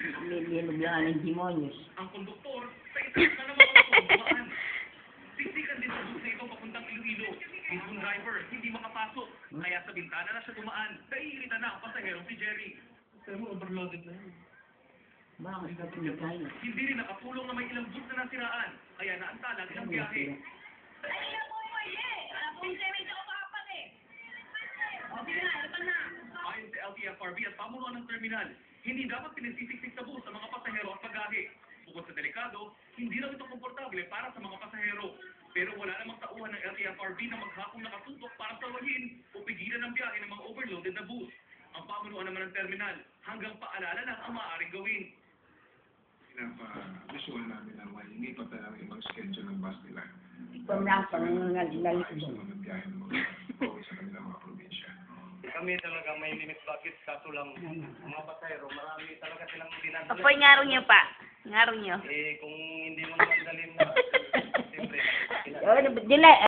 Linublaan ng demonyos. Ang konduktor, sa isang na naman ang dumaan. Siksikan din sa bus na ito papuntang Iloilo. Mismong driver, hindi makapasok. Kaya sa bintana na siya dumaan. Naiirita na ang pasaherong si Jerry. Pero mo, overloaded na yun. Bakit ka tumigay? Hindi rin nakatulong na may ilang bus na nasiraan. Kaya naantala din ang biyahe. Ayon sa LTFRB at pamunuan ng terminal, hindi dapat pinagsisiksik sa bus sa mga pasahero at bagahe. Bukod sa delikado, hindi raw ito komportable para sa mga pasahero. Pero wala namang tauhan ng LTFRB na maghapong nakasuntok para sawahin o pigilan ang biyahe ng mga overloaded na bus. Ang pamunuan naman ng terminal, hanggang paalala lang ang maaaring gawin. Pinapa-visual namin na mainipat na namin ibang schedule ng bus nila. Pamlasang Ayos nalisdo. na biyahe ng mga pauwi sa kanilang mga probinsya. Kami talaga may limit bakit kaso lang mga pasahero, marami talaga silang dinadala. Apoy ngaro niyo pa. Ngaro niyo. Kung hindi mo naman dalhin na, siyempre, Dili,